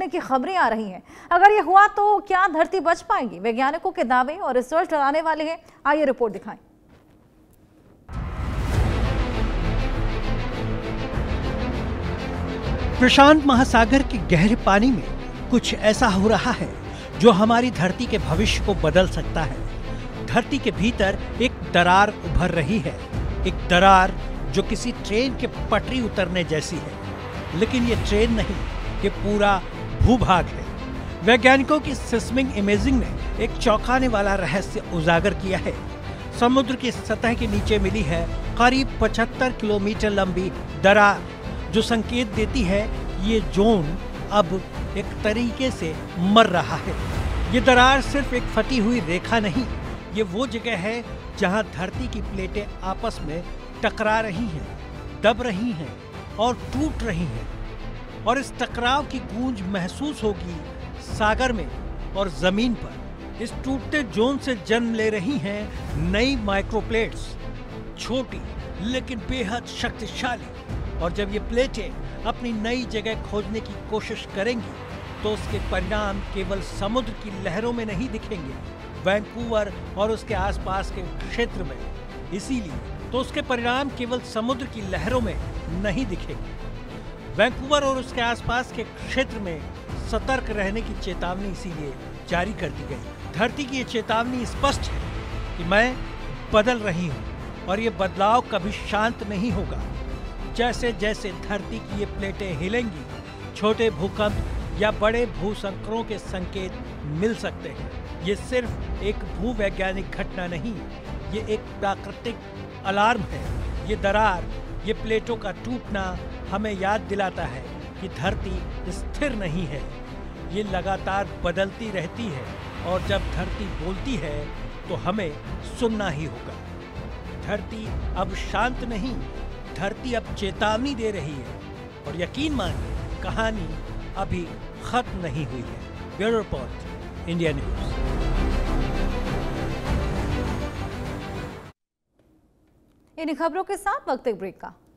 धसने की खबरें आ रही हैं। अगर ये हुआ तो क्या धरती बच पाएगी? वैज्ञानिकों के दावे और रिसर्च डराने वाले हैं। आइए रिपोर्ट दिखाएं। प्रशांत महासागर के गहरे पानी में कुछ ऐसा हो रहा है जो हमारी धरती के भविष्य को बदल सकता है। धरती के भीतर एक दरार उभर रही है, एक दरार जो किसी ट्रेन के पटरी उतरने जैसी है। लेकिन ये ट्रेन नहीं, ये पूरा भूभाग है। वैज्ञानिकों की सिस्मिक इमेजिंग ने एक चौंकाने वाला रहस्य उजागर किया है। समुद्र की सतह के नीचे मिली है करीब 75 किलोमीटर लंबी दरार, जो संकेत देती है ये जोन अब एक तरीके से मर रहा है। ये दरार सिर्फ एक फटी हुई रेखा नहीं, ये वो जगह है जहां धरती की प्लेटें आपस में टकरा रही हैं, दब रही हैं और टूट रही हैं। और इस टकराव की गूंज महसूस होगी सागर में और जमीन पर। इस टूटते जोन से जन्म ले रही हैं नई माइक्रोप्लेट्स, छोटी लेकिन बेहद शक्तिशाली। और जब ये प्लेटें अपनी नई जगह खोजने की कोशिश करेंगी तो उसके परिणाम केवल समुद्र की लहरों में नहीं दिखेंगे, वैंकूवर और उसके आसपास के क्षेत्र में। इसीलिए तो उसके परिणाम केवल समुद्र की लहरों में नहीं दिखेंगे। वैंकूवर और उसके आसपास के क्षेत्र में सतर्क रहने की चेतावनी इसीलिए जारी कर दी गई। धरती की ये चेतावनी स्पष्ट है कि मैं बदल रही हूँ और ये बदलाव कभी शांत नहीं होगा। जैसे जैसे धरती की ये प्लेटें हिलेंगी, छोटे भूकंप या बड़े भूसंकरों के संकेत मिल सकते हैं। ये सिर्फ एक भूवैज्ञानिक घटना नहीं, ये एक प्राकृतिक अलार्म है। ये दरार, ये प्लेटों का टूटना हमें याद दिलाता है कि धरती स्थिर नहीं है, ये लगातार बदलती रहती है। और जब धरती बोलती है तो हमें सुनना ही होगा। धरती अब शांत नहीं, धरती अब चेतावनी दे रही है। और यकीन मानिए, कहानी अभी खत्म नहीं हुई है। Bureau report, India news. इन खबरों के साथ वक्त एक ब्रेक का।